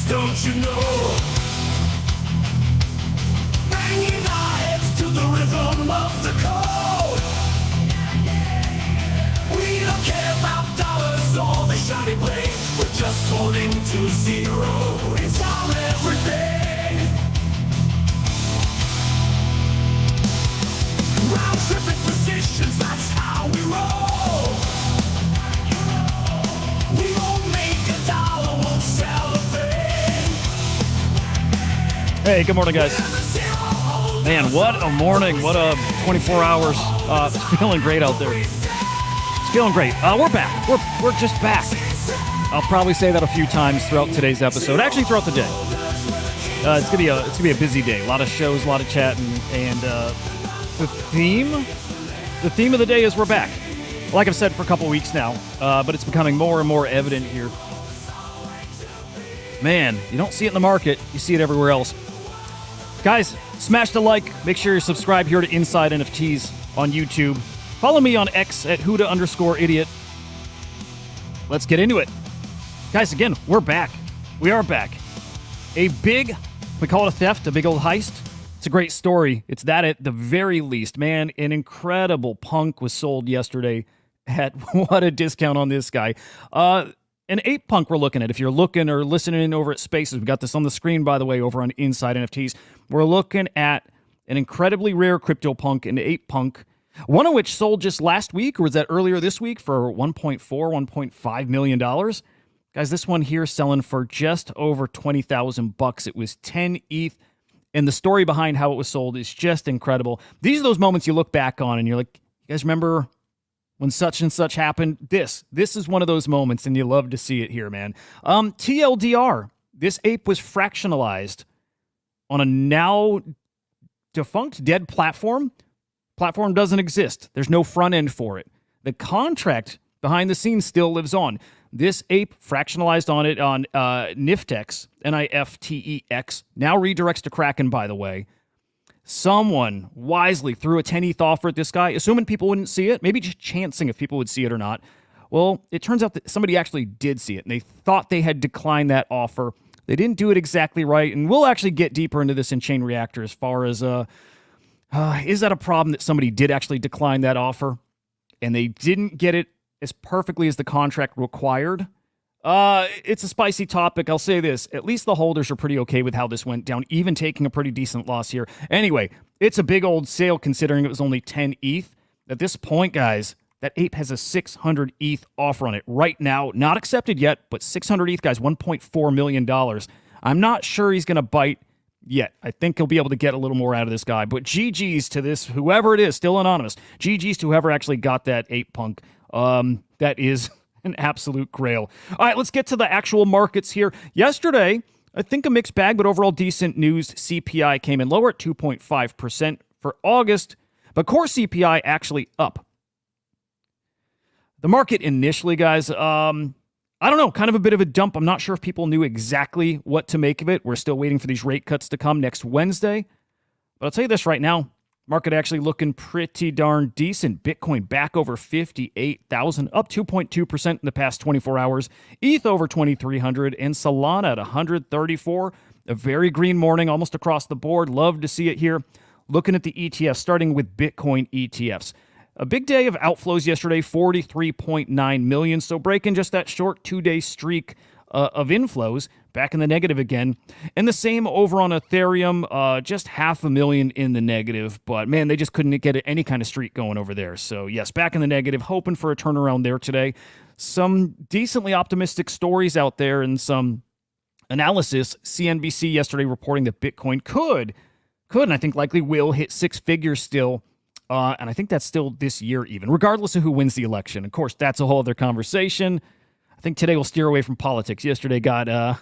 don't you know? Banging our heads to the rhythm of the code. We don't care about dollars or the shiny blade. We're just holding to zero. It's our everything. Round tripping positions, that's how we roll. We won't make a dollar, won't sell a thing. Hey, good morning, guys. Man, what a morning. What a 24 hours. It's feeling great out there. It's feeling great. We're back. We're just back. I'll probably say that a few times throughout today's episode. Actually, throughout the day. It's gonna be a busy day. A lot of shows, a lot of chatting, and the theme of the day is we're back. Like I've said for a couple weeks now, but it's becoming more and more evident here. Man, you don't see it in the market, you see it everywhere else. Guys, smash the like. Make sure you're subscribed here to Inside NFTs on YouTube. Follow me on X at Huda_idiot. Let's get into it. Guys, again, we're back. We are back. We call it a theft, a big old heist. It's a great story. It's that at the very least. Man, an incredible punk was sold yesterday at what a discount on this guy. An ape punk we're looking at. If you're looking or listening over at Spaces, we got this on the screen, by the way, over on Inside NFTs. We're looking at an incredibly rare CryptoPunk, an ape punk, one of which sold just last week, or was that earlier this week, for $1.5 million. Guys, this one here selling for just over $20,000. It was 10 ETH. And the story behind how it was sold is just incredible. These are those moments you look back on and you're like, you guys remember when such and such happened? This is one of those moments, and you love to see it here, man. TLDR, this ape was fractionalized on a now defunct, dead platform. Platform doesn't exist. There's no front end for it. The contract behind the scenes still lives on. This ape fractionalized on it on Niftex, Niftex, now redirects to Kraken, by the way. Someone wisely threw a 10 ETH offer at this guy, assuming people wouldn't see it, maybe just chancing if people would see it or not. Well, it turns out that somebody actually did see it, and they thought they had declined that offer. They didn't do it exactly right, and we'll actually get deeper into this in Chain Reactor as far as, is that a problem that somebody did actually decline that offer, and they didn't get it as perfectly as the contract required? It's a spicy topic. I'll say this. At least the holders are pretty okay with how this went down, even taking a pretty decent loss here. Anyway, it's a big old sale considering it was only 10 ETH. At this point, guys, that ape has a 600 ETH offer on it right now. Not accepted yet, but 600 ETH, guys, $1.4 million. I'm not sure he's going to bite yet. I think he'll be able to get a little more out of this guy. But GG's to this, whoever it is, still anonymous. GG's to whoever actually got that ape punk. That is an absolute grail. All right, let's get to the actual markets here. Yesterday, I think a mixed bag, but overall decent news. CPI came in lower at 2.5% for August, but core CPI actually up. The market initially, guys, I don't know, kind of a bit of a dump. I'm not sure if people knew exactly what to make of it. We're still waiting for these rate cuts to come next Wednesday. But I'll tell you this right now. Market actually looking pretty darn decent. Bitcoin back over 58,000, up 2.2% in the past 24 hours. ETH over 2,300, and Solana at 134. A very green morning almost across the board. Love to see it here. Looking at the ETFs, starting with Bitcoin ETFs. A big day of outflows yesterday, 43.9 million. So breaking just that short 2-day streak of inflows, back in the negative again. And the same over on Ethereum, just 500,000 in the negative. But man, they just couldn't get any kind of streak going over there. So yes, back in the negative, hoping for a turnaround there today. Some decently optimistic stories out there and some analysis. CNBC yesterday reporting that Bitcoin could, and I think likely will, hit 6 figures still. And I think that's still this year even, regardless of who wins the election. Of course, that's a whole other conversation. I think today we'll steer away from politics. Yesterday got a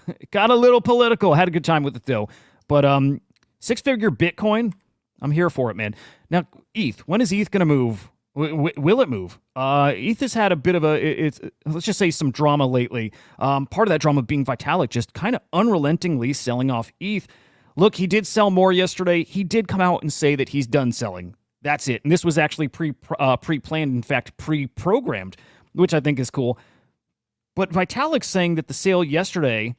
little political. Had a good time with it, though. But 6-figure Bitcoin, I'm here for it, man. Now, ETH, when is ETH going to move? Will it move? ETH has had a bit of let's just say some drama lately. Part of that drama being Vitalik just kind of unrelentingly selling off ETH. Look, he did sell more yesterday. He did come out and say that he's done selling. That's it. And this was actually pre-planned, in fact, pre-programmed, which I think is cool. But Vitalik's saying that the sale yesterday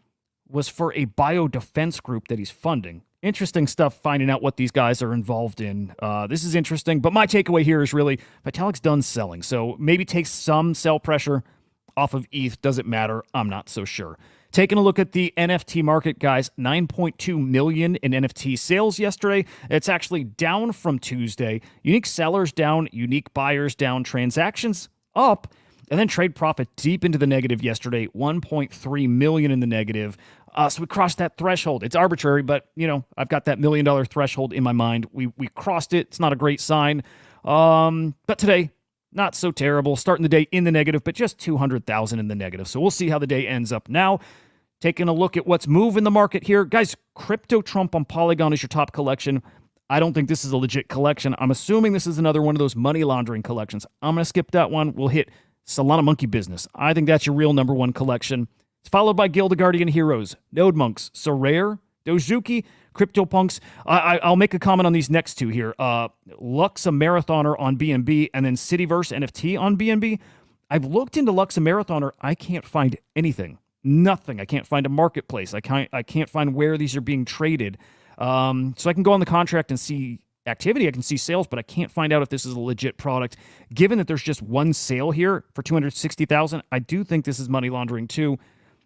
was for a biodefense group that he's funding. Interesting stuff finding out what these guys are involved in. This is interesting, but my takeaway here is really Vitalik's done selling, so maybe take some sell pressure off of ETH. Does it matter? I'm not so sure. Taking a look at the NFT market, guys, 9.2 million in NFT sales yesterday. It's actually down from Tuesday. Unique sellers down, unique buyers down, transactions up, and then trade profit deep into the negative yesterday, 1.3 million in the negative. So we crossed that threshold. It's arbitrary, but, I've got that $1 million threshold in my mind. We crossed it. It's not a great sign. But today, not so terrible. Starting the day in the negative, but just 200,000 in the negative. So we'll see how the day ends up now. Taking a look at what's moving the market here. Guys, Crypto Trump on Polygon is your top collection. I don't think this is a legit collection. I'm assuming this is another one of those money laundering collections. I'm going to skip that one. We'll hit Solana Monkey Business. I think that's your real number one collection. It's followed by Guild of Guardian Heroes, Node Monks, Sorare, Dozuki, CryptoPunks. I'll make a comment on these next two here. Luxa Marathoner on BNB and then Cityverse NFT on BNB. I've looked into Luxa Marathoner. I can't find anything. Nothing. I can't find a marketplace. I can't find where these are being traded. So I can go on the contract and see activity. I can see sales, but I can't find out if this is a legit product. Given that there's just one sale here for 260,000, I do think this is money laundering too.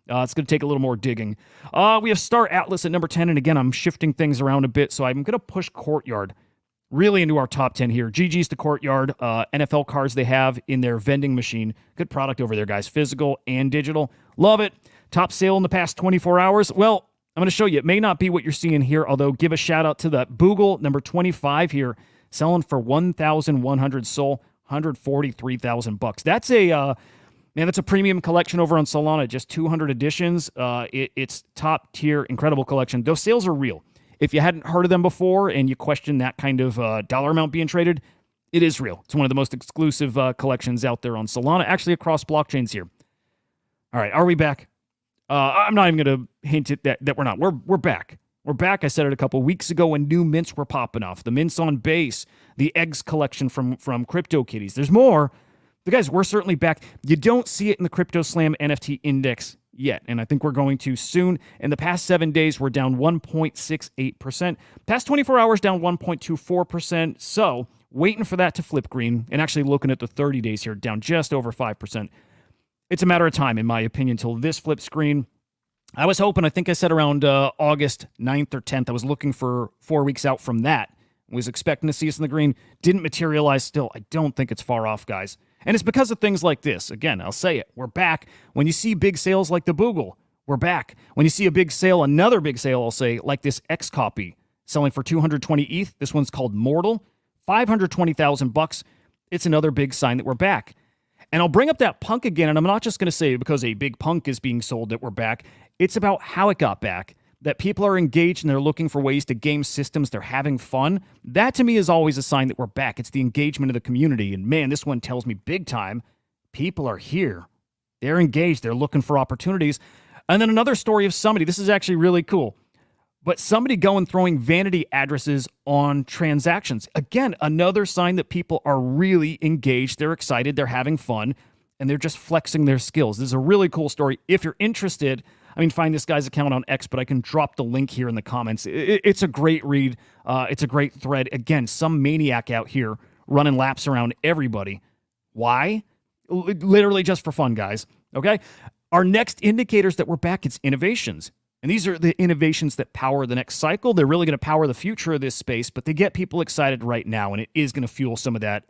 It's going to take a little more digging. We have Star Atlas at number 10, and again, I'm shifting things around a bit, so I'm going to push Courtyard really into our top 10 here. GG's to Courtyard. NFL cards they have in their vending machine. Good product over there, guys. Physical and digital. Love it. Top sale in the past 24 hours. Well, I'm going to show you. It may not be what you're seeing here, although give a shout out to that Boogle, number 25 here, selling for 1,100 SOL, 143,000 bucks. That's a that's a premium collection over on Solana. Just 200 editions. It's top tier, incredible collection. Those sales are real. If you hadn't heard of them before and you question that kind of dollar amount being traded, it is real. It's one of the most exclusive collections out there on Solana, actually across blockchains here. All right, are we back? I'm not even going to hint at that we're not. We're back. We're back. I said it a couple weeks ago when new mints were popping off. The mints on base, the eggs collection from CryptoKitties. There's more. But guys, we're certainly back. You don't see it in the CryptoSlam NFT index yet, and I think we're going to soon. In the past 7 days, we're down 1.68%. Past 24 hours, down 1.24%. So waiting for that to flip green, and actually looking at the 30 days here, down just over 5%. It's a matter of time, in my opinion, until this flips green. I was hoping, I think I said around August 9th or 10th, I was looking for 4 weeks out from that. Was expecting to see us in the green. Didn't materialize still. I don't think it's far off, guys. And it's because of things like this. Again, I'll say it. We're back. When you see big sales like the Boogle, we're back. When you see a big sale, another big sale, I'll say, like this XCOPY, selling for 220 ETH. This one's called Mortal. 520,000 bucks. It's another big sign that we're back. And I'll bring up that punk again, and I'm not just going to say because a big punk is being sold that we're back. It's about how it got back. That people are engaged and they're looking for ways to game systems. They're having fun. That, to me, is always a sign that we're back. It's the engagement of the community. And, man, this one tells me big time people are here. They're engaged. They're looking for opportunities. And then another story of somebody. This is actually really cool. But somebody going throwing vanity addresses on transactions. Again, another sign that people are really engaged. They're excited. They're having fun. And they're just flexing their skills. This is a really cool story. If you're interested, find this guy's account on X, but I can drop the link here in the comments. It's a great read. It's a great thread. Again, some maniac out here running laps around everybody. Why? Literally just for fun, guys. Okay? Our next indicators that we're back, it's innovations. And these are the innovations that power the next cycle. They're really going to power the future of this space, but they get people excited right now, and it is going to fuel some of that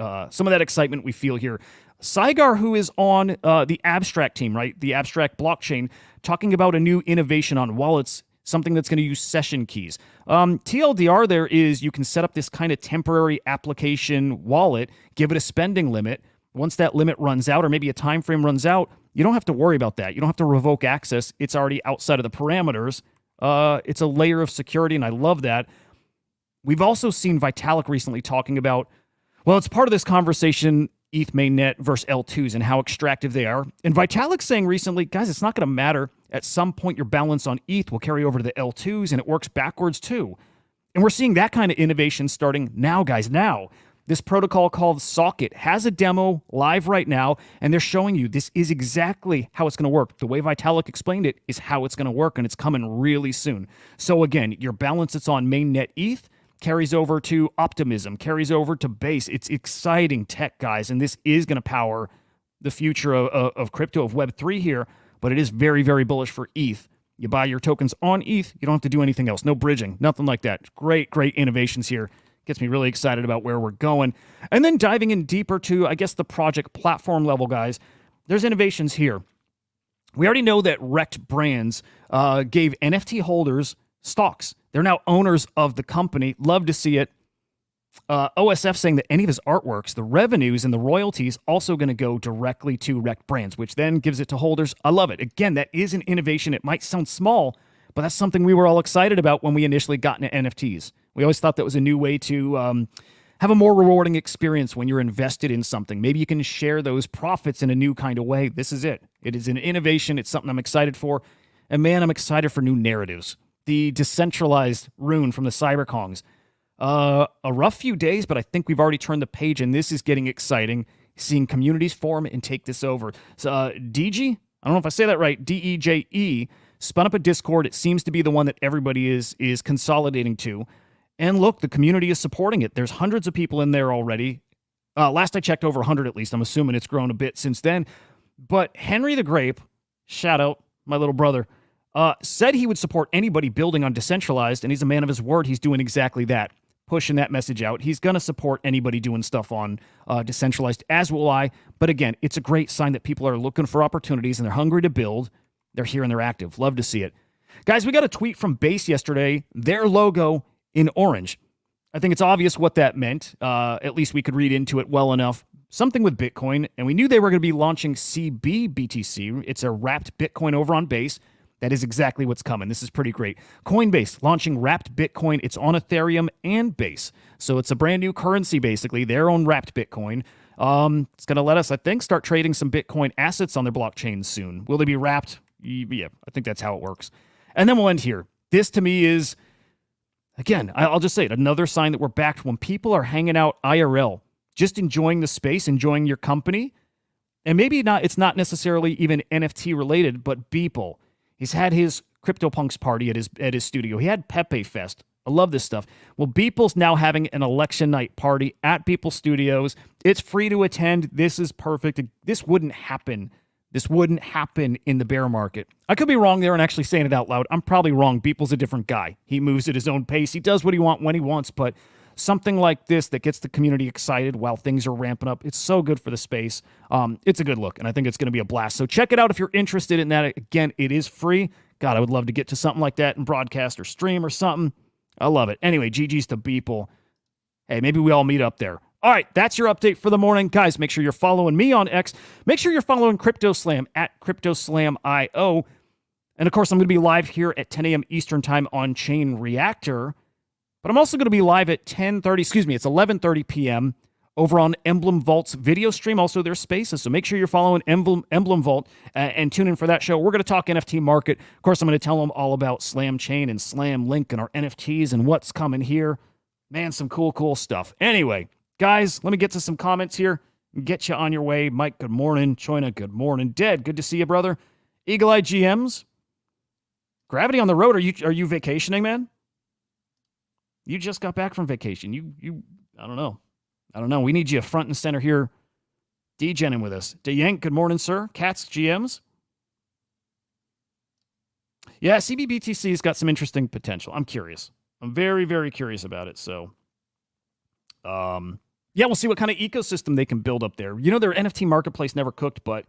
excitement we feel here. Saigar, who is on the Abstract team, right? The Abstract blockchain, talking about a new innovation on wallets, something that's going to use session keys. TLDR there is you can set up this kind of temporary application wallet, give it a spending limit. Once that limit runs out, or maybe a time frame runs out, you don't have to worry about that. You don't have to revoke access. It's already outside of the parameters. It's a layer of security, and I love that. We've also seen Vitalik recently talking about, well, it's part of this conversation, ETH mainnet versus L2s and how extractive they are. And Vitalik's saying recently, guys, it's not going to matter. At some point, your balance on ETH will carry over to the L2s, and it works backwards too. And we're seeing that kind of innovation starting now, guys, now. This protocol called Socket has a demo live right now, and they're showing you this is exactly how it's going to work. The way Vitalik explained it is how it's going to work, and it's coming really soon. So again, your balance that's on mainnet ETH carries over to Optimism, carries over to Base. It's exciting tech, guys, and this is going to power the future of crypto, of Web3 here, but it is very, very bullish for ETH. You buy your tokens on ETH, you don't have to do anything else. No bridging, nothing like that. Great, great innovations here. Gets me really excited about where we're going. And then diving in deeper to, I guess, the project platform level, guys, there's innovations here. We already know that Wrecked Brands gave NFT holders stocks. They're now owners of the company. Love to see it. OSF saying that any of his artworks, the revenues and the royalties, also going to go directly to Wrecked Brands, which then gives it to holders. I love it. Again, that is an innovation. It might sound small, but that's something we were all excited about when we initially got into NFTs. We always thought that was a new way to have a more rewarding experience when you're invested in something. Maybe you can share those profits in a new kind of way. This is it. It is an innovation. It's something I'm excited for. And man, I'm excited for new narratives. The decentralized rune from the Cyberkongs. A rough few days, but I think we've already turned the page, and this is getting exciting. Seeing communities form and take this over. So, DG, I don't know if I say that right, DEJE, spun up a Discord. It seems to be the one that everybody is consolidating to. And look, the community is supporting it. There's hundreds of people in there already. Last I checked, over 100 at least. I'm assuming it's grown a bit since then. But Henry the Grape, shout out, my little brother, said he would support anybody building on decentralized, and he's a man of his word. He's doing exactly that, pushing that message out. He's going to support anybody doing stuff on decentralized, as will I. But again, it's a great sign that people are looking for opportunities and they're hungry to build. They're here and they're active. Love to see it. Guys, we got a tweet from Base yesterday. Their logo in orange. I think it's obvious what that meant. At least we could read into it well enough. Something with Bitcoin, and we knew they were going to be launching CBBTC. It's a wrapped Bitcoin over on Base. That is exactly what's coming. This is pretty great. Coinbase launching wrapped Bitcoin. It's on Ethereum and Base. So it's a brand new currency, basically, their own wrapped Bitcoin. It's going to let us, I think, start trading some Bitcoin assets on their blockchain soon. Will they be wrapped? Yeah, I think that's how it works. And then we'll end here. This, to me, is, again, I'll just say it, another sign that we're back when people are hanging out IRL, just enjoying the space, enjoying your company. And maybe not. It's not necessarily even NFT related, but Beeple. He's had his CryptoPunks party at his studio. He had Pepe Fest. I love this stuff. Well, Beeple's now having an election night party at Beeple Studios. It's free to attend. This is perfect. This wouldn't happen. This wouldn't happen in the bear market. I could be wrong there and actually saying it out loud. I'm probably wrong. Beeple's a different guy. He moves at his own pace. He does what he wants when he wants, but something like this that gets the community excited while things are ramping up, it's so good for the space. It's a good look, and I think it's going to be a blast. So check it out if you're interested in that. Again, it is free. God, I would love to get to something like that and broadcast or stream or something. I love it. Anyway, GG's to Beeple. Hey, maybe we all meet up there. All right, that's your update for the morning. Guys, make sure you're following me on X. Make sure you're following CryptoSlam at CryptoSlamIO. And, of course, I'm going to be live here at 10 a.m. Eastern Time on Chain Reactor. But I'm also going to be live at it's 11:30 p.m. over on Emblem Vault's video stream, also their spaces. So make sure you're following Emblem Vault and tune in for that show. We're going to talk NFT market. Of course, I'm going to tell them all about Slam Chain and Slam Link and our NFTs and what's coming here. Man, some cool stuff. Anyway, guys, let me get to some comments here and get you on your way. Mike, good morning. Choina, good morning. Dead, good to see you, brother. Eagle Eye GMs. Gravity on the road. Are you vacationing, man? You just got back from vacation. You I don't know. We need you front and center here, DJing with us. DeYank, good morning, sir. Cats GMs. Yeah, CBBTC's got some interesting potential. I'm curious. I'm very, very curious about it. So, yeah, we'll see what kind of ecosystem they can build up there. You know, their NFT marketplace never cooked, but,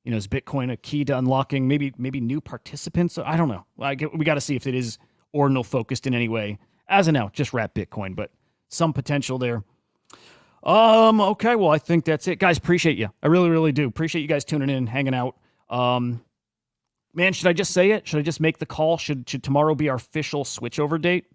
you know, is Bitcoin a key to unlocking maybe new participants? I don't know. We got to see if it is ordinal focused in any way. As of now, just wrap Bitcoin, but some potential there. Okay, well, I think that's it. Guys, appreciate you. I really, really do. Appreciate you guys tuning in, hanging out. Man, should I just say it? Should I just make the call? Should tomorrow be our official switchover date?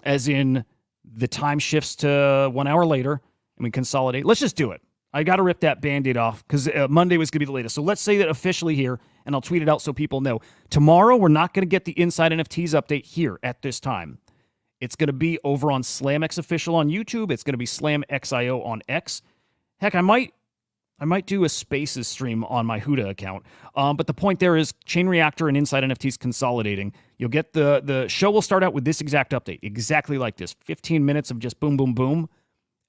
As in, the time shifts to 1 hour later, and we consolidate. Let's just do it. I got to rip that Band-Aid off, because Monday was going to be the latest. So let's say that officially here, and I'll tweet it out so people know. Tomorrow, we're not going to get the Inside NFTs update here at this time. It's going to be over on SlamX Official on YouTube. It's going to be SlamXIO on X. Heck, I might do a Spaces stream on my Huda account. But the point there is Chain Reactor and Inside NFTs consolidating. You'll get the show will start out with this exact update, exactly like this, 15 minutes of just boom, boom, boom.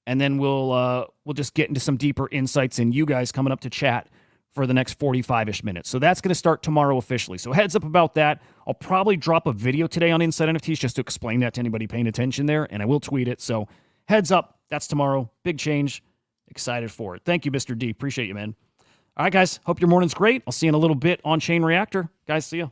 And then we'll just get into some deeper insights and you guys coming up to chat for the next 45-ish minutes. So that's going to start tomorrow officially. So heads up about that. I'll probably drop a video today on Inside NFTs just to explain that to anybody paying attention there, and I will tweet it. So heads up, that's tomorrow. Big change. Excited for it. Thank you, Mr. D. Appreciate you, man. All right, guys. Hope your morning's great. I'll see you in a little bit on Chain Reactor. Guys, see ya.